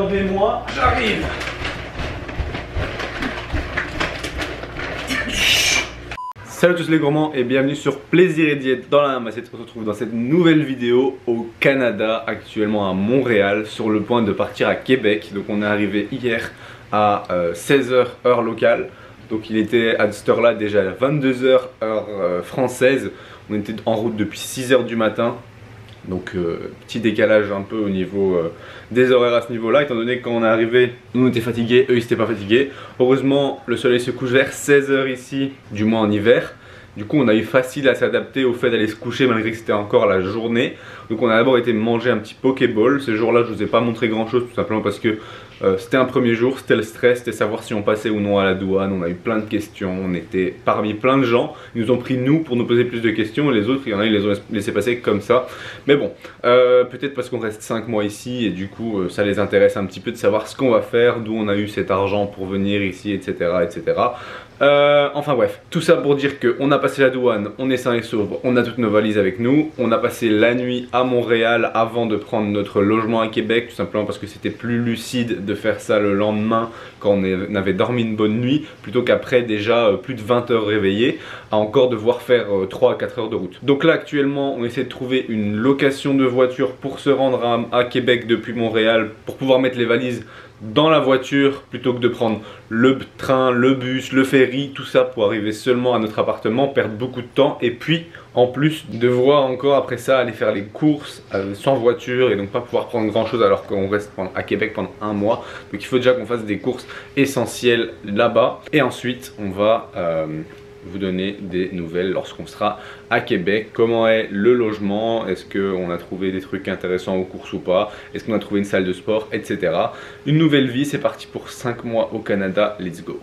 Attendez-moi, j'arrive. Salut à tous les gourmands et bienvenue sur Plaisir et Diète dans la même assiette. On se retrouve dans cette nouvelle vidéo au Canada, actuellement à Montréal, sur le point de partir à Québec. Donc on est arrivé hier à 16h heure locale. Donc il était à cette heure là déjà à 22h heure française. On était en route depuis 6h du matin. Donc petit décalage un peu au niveau des horaires à ce niveau là, étant donné que quand on est arrivé, nous on était fatigués, eux ils n'étaient pas fatigués. Heureusement le soleil se couche vers 16h ici, du moins en hiver. Du coup on a eu facile à s'adapter au fait d'aller se coucher malgré que c'était encore la journée. Donc on a d'abord été manger un petit Pokéball. Ce jour là je vous ai pas montré grand chose, tout simplement parce que c'était un premier jour, c'était le stress, c'était savoir si on passait ou non à la douane. On a eu plein de questions, on était parmi plein de gens. Ils nous ont pris nous pour nous poser plus de questions. Les autres, il y en a, ils les ont laissé passer comme ça. Mais bon, peut-être parce qu'on reste 5 mois ici et du coup ça les intéresse un petit peu de savoir ce qu'on va faire, d'où on a eu cet argent pour venir ici, etc. etc. Enfin bref, tout ça pour dire qu'on a passé la douane, on est sain et sauf, on a toutes nos valises avec nous. On a passé la nuit à Montréal avant de prendre notre logement à Québec, tout simplement parce que c'était plus lucide de faire ça le lendemain quand on avait dormi une bonne nuit, plutôt qu'après déjà plus de 20 heures réveillés à encore devoir faire 3 à 4 heures de route. Donc là actuellement on essaie de trouver une location de voiture pour se rendre à Québec depuis Montréal, pour pouvoir mettre les valises dans la voiture plutôt que de prendre le train, le bus, le ferry, tout ça pour arriver seulement à notre appartement, perdre beaucoup de temps et puis en plus devoir encore après ça aller faire les courses sans voiture et donc pas pouvoir prendre grand chose alors qu'on reste à Québec pendant un mois. Donc il faut déjà qu'on fasse des courses essentielles là-bas et ensuite on va vous donner des nouvelles lorsqu'on sera à Québec. Comment est le logement? Est-ce qu'on a trouvé des trucs intéressants aux courses ou pas? Est-ce qu'on a trouvé une salle de sport, etc. Une nouvelle vie, c'est parti pour 5 mois au Canada, let's go.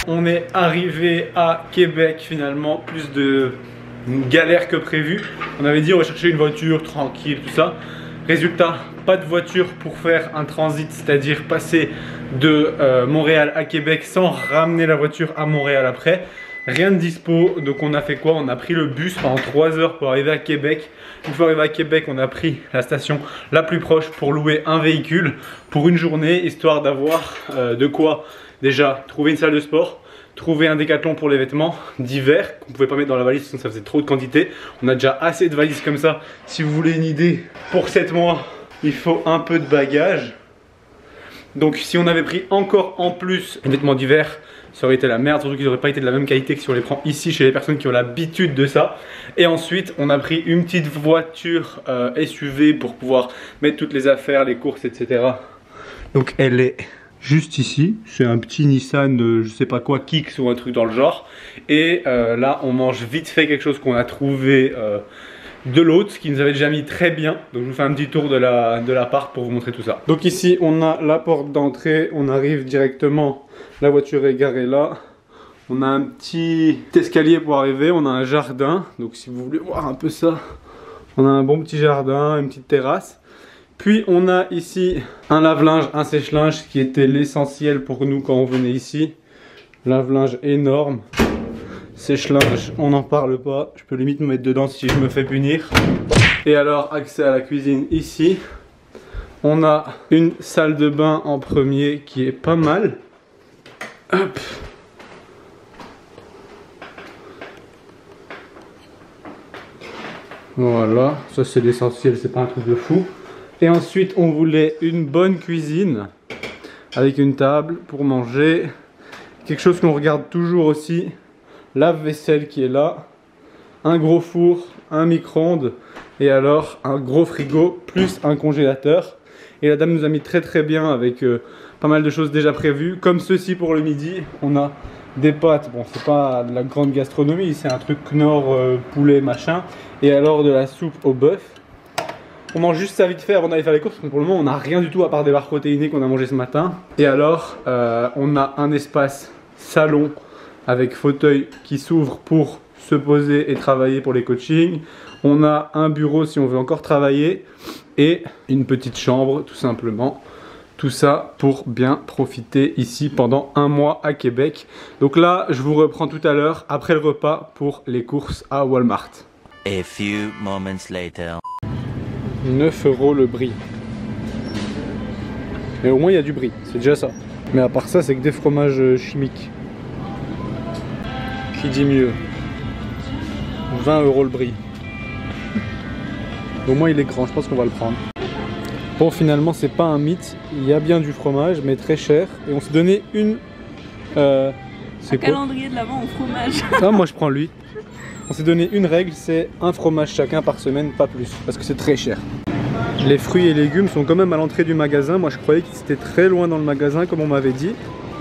On est arrivé à Québec finalement, plus de galère que prévu. On avait dit on va chercher une voiture tranquille, tout ça. Résultat, pas de voiture pour faire un transit, c'est-à-dire passer de Montréal à Québec sans ramener la voiture à Montréal après. Rien de dispo, donc on a fait quoi? On a pris le bus pendant 3 heures pour arriver à Québec. Une fois arrivé à Québec, on a pris la station la plus proche pour louer un véhicule pour une journée, histoire d'avoir de quoi déjà trouver une salle de sport, trouver un décathlon pour les vêtements d'hiver qu'on ne pouvait pas mettre dans la valise sinon ça faisait trop de quantité. On a déjà assez de valises comme ça. Si vous voulez une idée, pour 7 mois il faut un peu de bagages. Donc si on avait pris encore en plus les vêtements d'hiver, ça aurait été la merde, surtout qu'ils n'auraient pas été de la même qualité que si on les prend ici chez les personnes qui ont l'habitude de ça. Et ensuite on a pris une petite voiture SUV pour pouvoir mettre toutes les affaires, les courses, etc. Donc elle est juste ici, c'est un petit Nissan, je sais pas quoi, Kicks ou un truc dans le genre. Et là on mange vite fait quelque chose qu'on a trouvé de l'autre, qui nous avait déjà mis très bien. Donc je vous fais un petit tour de l'appart pour vous montrer tout ça. Donc ici on a la porte d'entrée, on arrive directement, la voiture est garée là. On a un petit escalier pour arriver, on a un jardin. Donc si vous voulez voir un peu ça, on a un bon petit jardin, une petite terrasse. Puis on a ici un lave-linge, un sèche-linge qui était l'essentiel pour nous quand on venait ici. Lave-linge énorme. Sèche-linge, on n'en parle pas. Je peux limite me mettre dedans si je me fais punir. Et alors, accès à la cuisine ici. On a une salle de bain en premier qui est pas mal. Hop. Voilà, ça c'est l'essentiel, c'est pas un truc de fou. Et ensuite on voulait une bonne cuisine avec une table pour manger. Quelque chose qu'on regarde toujours aussi, lave-vaisselle qui est là, un gros four, un micro-ondes et alors un gros frigo plus un congélateur. Et la dame nous a mis très bien avec pas mal de choses déjà prévues, comme ceci pour le midi. On a des pâtes, bon c'est pas de la grande gastronomie, c'est un truc Knorr, poulet machin, et alors de la soupe au bœuf. On mange juste ça vite fait avant d'aller faire les courses, parce que pour le moment on n'a rien du tout à part des barres protéinées qu'on a mangé ce matin. Et alors on a un espace salon avec fauteuil qui s'ouvre pour se poser et travailler pour les coachings. On a un bureau si on veut encore travailler et une petite chambre tout simplement. Tout ça pour bien profiter ici pendant un mois à Québec. Donc là je vous reprends tout à l'heure après le repas pour les courses à Walmart. A few moments later. 9 € le brie. Et au moins il y a du brie, c'est déjà ça. Mais à part ça, c'est que des fromages chimiques. Qui dit mieux? 20 € le brie. Au moins il est grand, je pense qu'on va le prendre. Bon, finalement c'est pas un mythe, il y a bien du fromage mais très cher. Et on s'est donné une... c'est quoi? Calendrier de l'avant au fromage. Ah, moi je prends lui. On s'est donné une règle, c'est un fromage chacun par semaine, pas plus, parce que c'est très cher. Les fruits et légumes sont quand même à l'entrée du magasin. Moi je croyais qu'ils étaient très loin dans le magasin comme on m'avait dit,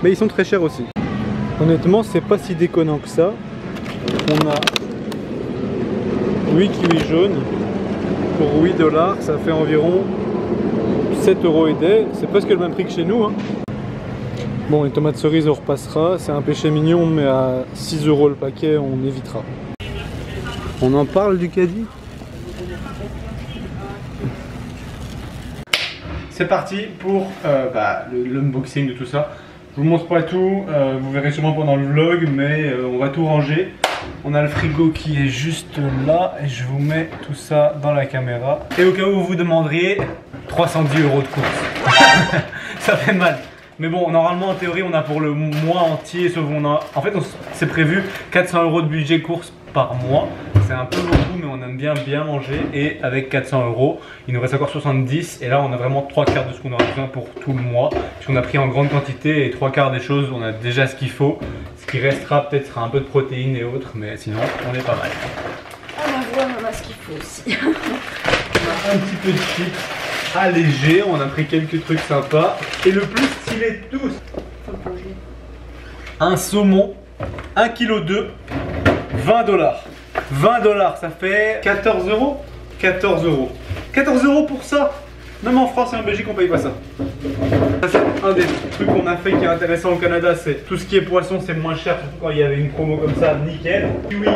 mais ils sont très chers aussi. Honnêtement c'est pas si déconnant que ça. On a 8 kiwis jaunes pour 8 $, ça fait environ 7 € et des. C'est presque le même prix que chez nous hein. Bon, les tomates cerises on repassera, c'est un péché mignon mais à 6 € le paquet on évitera. On en parle du caddie? C'est parti pour l'unboxing de tout ça. Je vous montre pas tout, vous verrez sûrement pendant le vlog, mais on va tout ranger. On a le frigo qui est juste là et je vous mets tout ça dans la caméra. Et au cas où vous vous demanderiez, 310 € de course. Ça fait mal. Mais bon, normalement en théorie on a pour le mois entier, sauf on a... En fait c'est prévu 400 € de budget course par mois. C'est un peu beaucoup mais on aime bien manger et avec 400 €, il nous reste encore 70 et là on a vraiment 3/4 de ce qu'on aura besoin pour tout le mois. Puisqu'on a pris en grande quantité et 3/4 des choses, on a déjà ce qu'il faut. Ce qui restera peut-être sera un peu de protéines et autres, mais sinon on est pas mal. On a ce qu'il faut aussi. On a un petit peu de chips allégé, on a pris quelques trucs sympas. Et le plus stylé de tous, un saumon, 1,2 kg, 20 $. 20 $, ça fait 14 €. 14 €. 14 € pour ça. Même en France et en Belgique on paye pas ça. Ça c'est un des trucs qu'on a fait qui est intéressant au Canada, c'est tout ce qui est poisson c'est moins cher, surtout quand il y avait une promo comme ça, nickel. Kiwi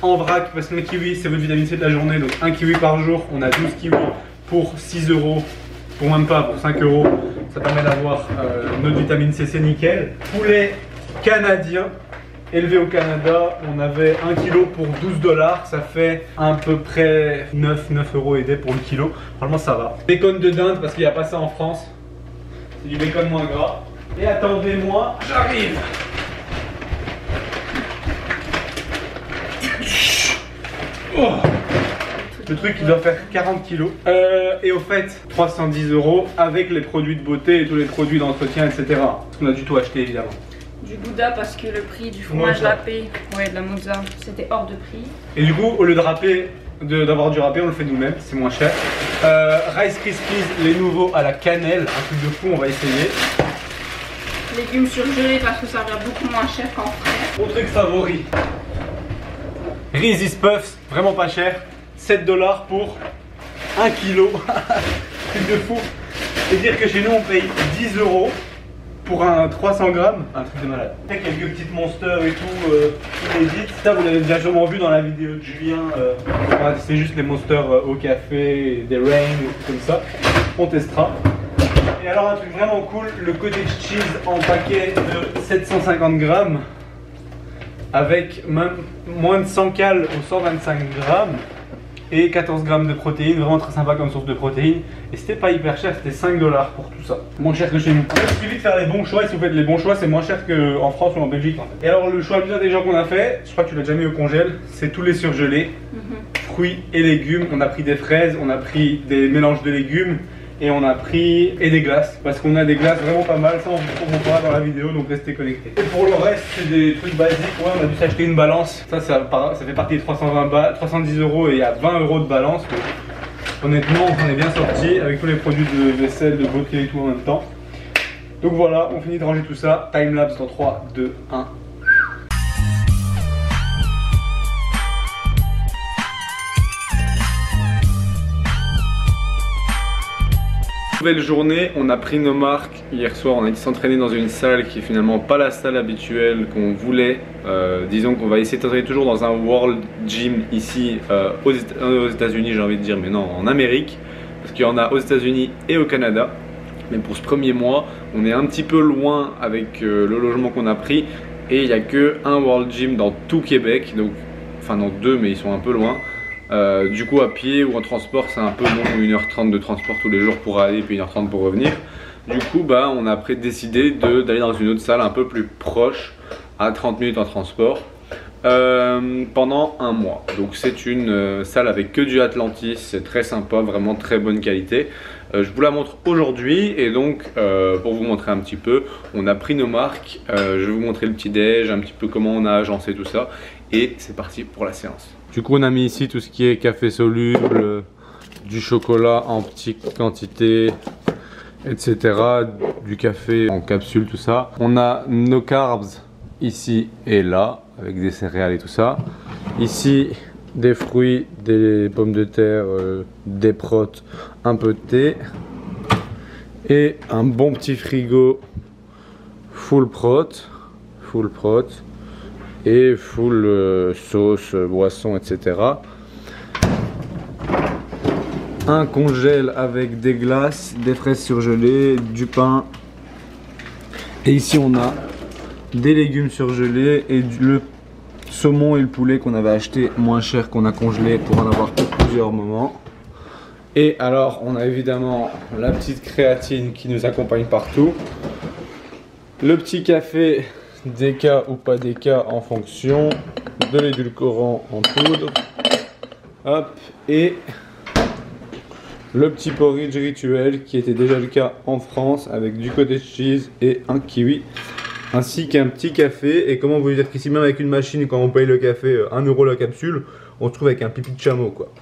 en vrac, parce que le kiwi c'est votre vitamine C de la journée, donc un kiwi par jour, on a 12 kiwis pour 6 €, pour même pas, pour 5 €. Ça permet d'avoir notre vitamine C, c'est nickel. Poulet canadien. Élevé au Canada, on avait 1 kg pour 12 $, ça fait à peu près 9 € et des pour le kilo. Franchement ça va. Bacon de dinde parce qu'il n'y a pas ça en France. C'est du bacon moins gras. Et attendez-moi, j'arrive. Oh, le truc il doit faire 40 kg. Et au fait, 310 € avec les produits de beauté et tous les produits d'entretien, etc. Parce qu'on a du tout acheté évidemment. Du Gouda parce que le prix du fromage râpé, ouais, de la mozza, c'était hors de prix. Et du coup, au lieu de râper, d'avoir du râpé, on le fait nous-mêmes, c'est moins cher. Rice Krispies, les nouveaux à la cannelle, un truc de fou, on va essayer. Légumes surgelés parce que ça revient beaucoup moins cher qu'en frais. Mon truc favori, Reese's Puffs, vraiment pas cher, 7 $ pour 1 kg. Truc de fou. Et dire que chez nous on paye 10 € pour un 300 grammes, un truc de malade. Il y a quelques petites monsters et tout inédites. Ça vous l'avez déjà sûrement vu dans la vidéo de Julien. C'est juste les monsters au café, des rain ou tout comme ça. On testera. Et alors un truc vraiment cool, le cottage cheese en paquet de 750 grammes avec même moins de 100 calories ou 125 grammes et 14 grammes de protéines, vraiment très sympa comme source de protéines. Et c'était pas hyper cher, c'était 5 $ pour tout ça. Moins cher que chez nous. Il suffit de faire les bons choix, et si vous faites les bons choix, c'est moins cher qu'en France ou en Belgique en fait. Et alors le choix le plus intelligent qu'on a fait, je crois que tu l'as déjà mis au congèle, c'est tous les surgelés, fruits et légumes. On a pris des fraises, on a pris des mélanges de légumes et on a pris des glaces, parce qu'on a des glaces vraiment pas mal, ça on vous verra dans la vidéo, donc restez connectés. Et pour le reste c'est des trucs basiques, ouais, on a dû s'acheter une balance, ça fait partie des 310 € et il y a 20 € de balance, donc honnêtement on est bien sorti avec tous les produits de vaisselle, de beauté et tout en même temps. Donc voilà, on finit de ranger tout ça, timelapse dans 3, 2, 1. Nouvelle journée, on a pris nos marques. Hier soir on a été s'entraîner dans une salle qui est finalement pas la salle habituelle qu'on voulait. Disons qu'on va essayer de s'entraîner toujours dans un World Gym ici aux États-Unis, j'ai envie de dire, mais non, en Amérique, parce qu'il y en a aux États-Unis et au Canada. Mais pour ce premier mois on est un petit peu loin avec le logement qu'on a pris et il n'y a que un World Gym dans tout Québec, donc enfin dans deux mais ils sont un peu loin. Du coup à pied ou en transport c'est un peu long, 1h30 de transport tous les jours pour aller puis 1h30 pour revenir. Du coup bah, on a après décidé d'aller dans une autre salle un peu plus proche, à 30 minutes en transport, pendant un mois. Donc c'est une salle avec que du Atlantis, c'est très sympa, vraiment très bonne qualité. Je vous la montre aujourd'hui et donc pour vous montrer un petit peu, on a pris nos marques, je vais vous montrer le petit déj, un petit peu comment on a agencé tout ça et c'est parti pour la séance. Du coup on a mis ici tout ce qui est café soluble, du chocolat en petite quantité, etc. Du café en capsule, tout ça. On a nos carbs ici et là, avec des céréales et tout ça. Ici, des fruits, des pommes de terre, des protes, un peu de thé. Et un bon petit frigo full prot et full sauce, boisson, etc. Un congèle avec des glaces, des fraises surgelées, du pain. Et ici on a des légumes surgelés et le saumon et le poulet qu'on avait acheté moins cher, qu'on a congelé pour en avoir pour plusieurs moments. Et alors on a évidemment la petite créatine qui nous accompagne partout. Le petit café déca ou pas déca en fonction. De l'édulcorant en poudre. Hop, et le petit porridge rituel qui était déjà le cas en France avec du cottage cheese et un kiwi. Ainsi qu'un petit café. Et comment vous dire qu'ici même avec une machine, quand on paye le café 1 € la capsule, on se trouve avec un pipi de chameau quoi.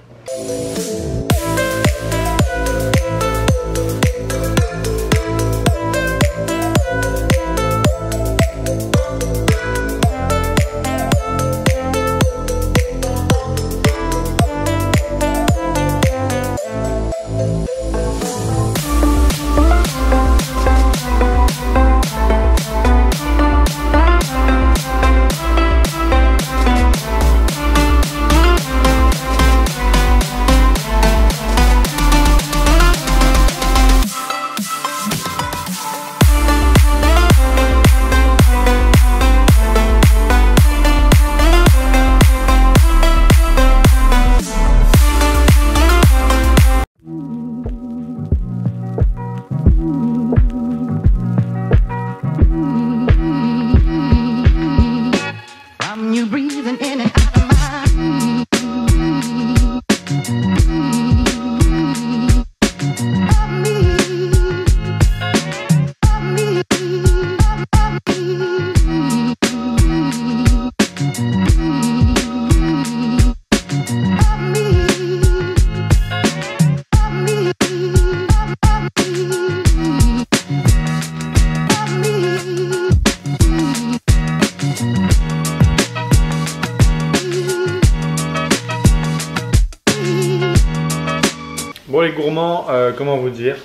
Bon les gourmands, comment vous dire,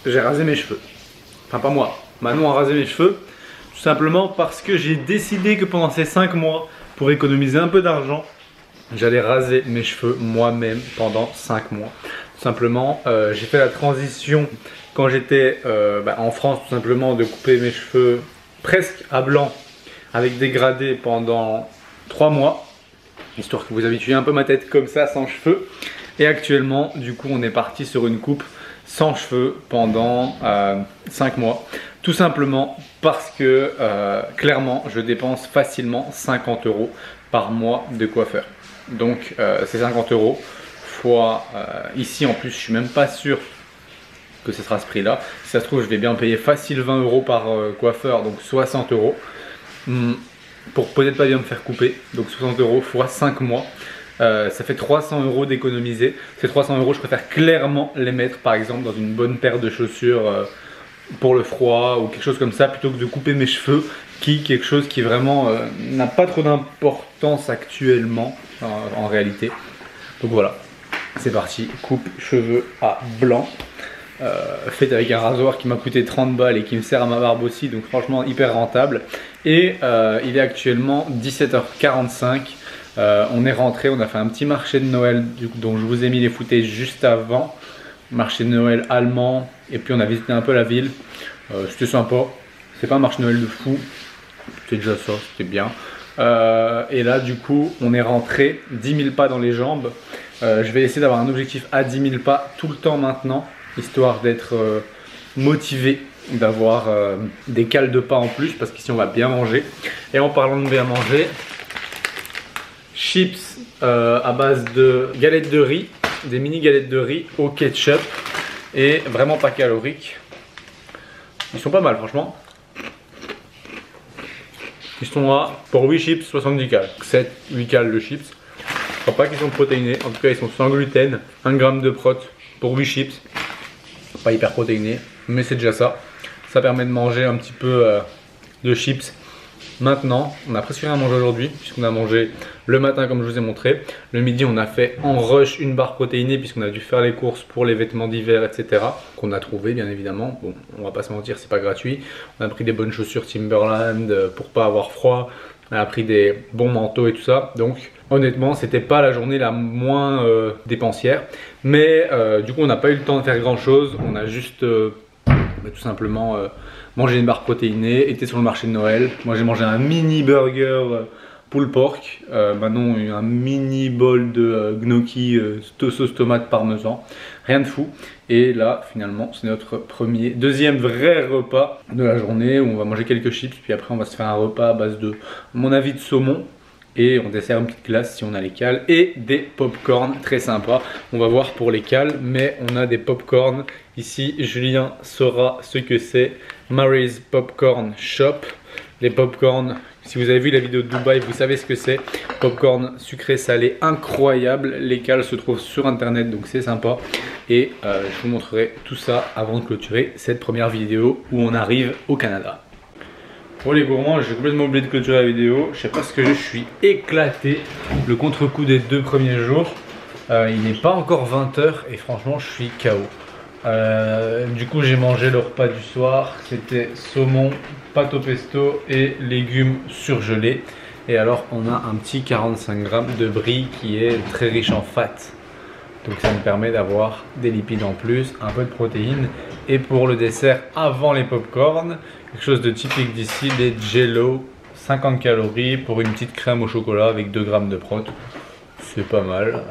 j'ai rasé mes cheveux. Enfin pas moi, Manon a rasé mes cheveux. Tout simplement parce que j'ai décidé que pendant ces 5 mois, pour économiser un peu d'argent, j'allais raser mes cheveux moi-même pendant 5 mois. Tout simplement, j'ai fait la transition quand j'étais en France, tout simplement, de couper mes cheveux presque à blanc avec dégradé pendant 3 mois. Histoire que vous habituiez un peu ma tête comme ça, sans cheveux. Et actuellement, du coup, on est parti sur une coupe sans cheveux pendant 5 mois. Tout simplement parce que, clairement, je dépense facilement 50 € par mois de coiffeur. Donc, ces 50 € fois, ici en plus, je suis même pas sûr que ce sera ce prix-là. Si ça se trouve, je vais bien payer facile 20 € par coiffeur, donc 60 €. Pour peut-être pas bien me faire couper, donc 60 € fois 5 mois. Ça fait 300 € d'économiser. Ces 300 €, je préfère clairement les mettre par exemple dans une bonne paire de chaussures pour le froid ou quelque chose comme ça, plutôt que de couper mes cheveux, quelque chose qui vraiment n'a pas trop d'importance actuellement en réalité. Donc voilà, c'est parti, coupe cheveux à blanc. Faite avec un rasoir qui m'a coûté 30 balles et qui me sert à ma barbe aussi, donc franchement hyper rentable. Et il est actuellement 17h45. On est rentré, on a fait un petit marché de Noël dont je vous ai mis les footages juste avant. Marché de Noël allemand, et puis on a visité un peu la ville. C'était sympa, c'est pas un marché de Noël de fou, c'était déjà ça, c'était bien. Et là du coup on est rentré 10 000 pas dans les jambes. Je vais essayer d'avoir un objectif à 10 000 pas tout le temps maintenant, histoire d'être motivé, d'avoir des cales de pas en plus, parce qu'ici on va bien manger. Et en parlant de bien manger, chips à base de galettes de riz, des mini galettes de riz au ketchup, et vraiment pas caloriques. Ils sont pas mal franchement. Ils sont à, pour 8 chips, 70 cales. 7-8 cales de chips. Je crois pas qu'ils sont protéinés. En tout cas, ils sont sans gluten. 1 g de prot pour 8 chips. Pas hyper protéinés, mais c'est déjà ça. Ça permet de manger un petit peu de chips. Maintenant, on a presque rien à manger aujourd'hui, puisqu'on a mangé le matin comme je vous ai montré. Le midi, on a fait en rush une barre protéinée, puisqu'on a dû faire les courses pour les vêtements d'hiver, etc. Qu'on a trouvé bien évidemment. Bon, on va pas se mentir, c'est pas gratuit. On a pris des bonnes chaussures Timberland pour pas avoir froid. On a pris des bons manteaux et tout ça. Donc honnêtement, c'était pas la journée la moins dépensière. Mais du coup, on n'a pas eu le temps de faire grand chose. On a juste tout simplement manger une barre protéinée, était sur le marché de Noël. Moi j'ai mangé un mini burger pulled pork, Manon a eu un mini bol de gnocchi sauce tomate parmesan, rien de fou. Et là finalement c'est notre deuxième vrai repas de la journée où on va manger quelques chips, puis après on va se faire un repas à base de, à mon avis, de saumon. Et on dessert une petite glace si on a les cales et des pop-corn très sympas. On va voir pour les cales, mais on a des pop-corn. Ici, Julien saura ce que c'est. Mary's Popcorn Shop. Les pop-corn, si vous avez vu la vidéo de Dubaï, vous savez ce que c'est. Pop-corn sucré salé incroyable. Les cales se trouvent sur internet, donc c'est sympa. Et je vous montrerai tout ça avant de clôturer cette première vidéo où on arrive au Canada. Bon les gourmands, j'ai complètement oublié de clôturer la vidéo. Je sais pas ce que je suis éclaté. Le contre-coup des 2 premiers jours. Il n'est pas encore 20 h et franchement je suis KO. Du coup j'ai mangé le repas du soir. C'était saumon, pâte au pesto et légumes surgelés. Et alors on a un petit 45 g de brie qui est très riche en fat. Donc ça me permet d'avoir des lipides en plus, un peu de protéines. Et pour le dessert avant les pop-corn, quelque chose de typique d'ici, des jello, 50 calories pour une petite crème au chocolat avec 2 g de prot. C'est pas mal.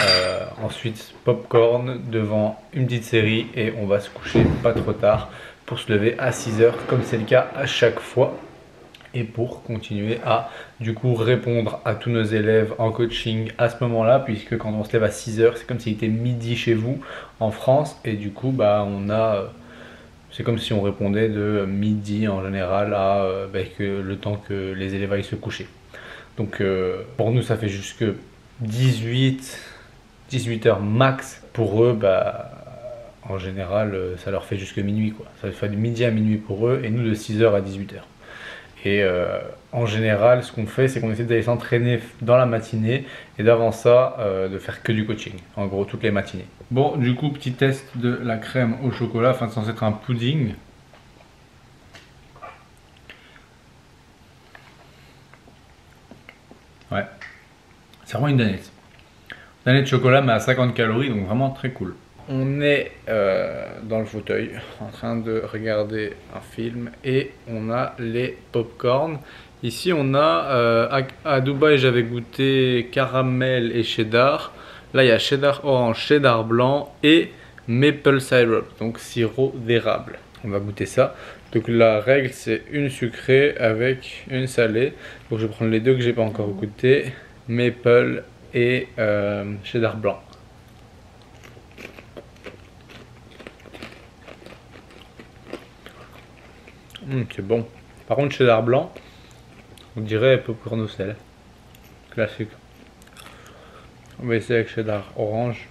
Ensuite, pop-corn devant une petite série et on va se coucher pas trop tard pour se lever à 6 h comme c'est le cas à chaque fois. Et pour continuer à du coup répondre à tous nos élèves en coaching à ce moment-là, puisque quand on se lève à 6 h, c'est comme s'il était midi chez vous en France. Et du coup, bah, on a... c'est comme si on répondait de midi en général à le temps que les élèves aillent se coucher. Donc pour nous ça fait jusque 18 h max. Pour eux, bah, en général ça leur fait jusque minuit quoi. Ça fait de midi à minuit pour eux et nous de 6 h à 18 h. Et en général ce qu'on fait c'est qu'on essaie d'aller s'entraîner dans la matinée et d'avant ça de faire que du coaching, en gros toutes les matinées. Bon du coup petit test de la crème au chocolat, enfin c'est censé être un pudding. Ouais, c'est vraiment une danette. Danette de chocolat mais à 50 calories, donc vraiment très cool. On est dans le fauteuil en train de regarder un film et on a les pop-corn. Ici on a, à Dubaï j'avais goûté caramel et cheddar. Là il y a cheddar orange, cheddar blanc et maple syrup, donc sirop d'érable. On va goûter ça. Donc la règle c'est une sucrée avec une salée. Donc je vais prendre les deux que j'ai pas encore goûté, maple et cheddar blanc. C'est bon. Par contre cheddar blanc, on dirait popcorn au sel. Classique. On va essayer avec cheddar orange.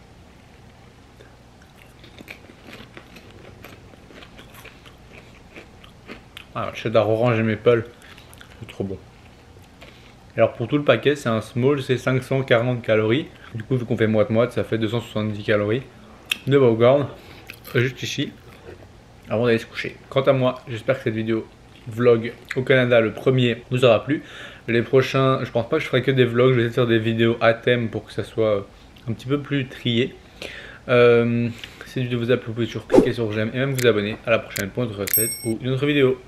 Ah, cheddar orange et maple, c'est trop bon. Alors pour tout le paquet, c'est un small, c'est 540 calories. Du coup, vu qu'on fait moite-moite, ça fait 270 calories de popcorn. Juste ici, avant d'aller se coucher. Quant à moi, j'espère que cette vidéo vlog au Canada, le premier, vous aura plu. Les prochains, je pense pas que je ferai que des vlogs, je vais essayer de faire des vidéos à thème pour que ça soit un petit peu plus trié. Si cette vidéo vous a plu, vous pouvez toujours cliquer sur j'aime et même vous abonner. À la prochaine pour une autre recette ou une autre vidéo.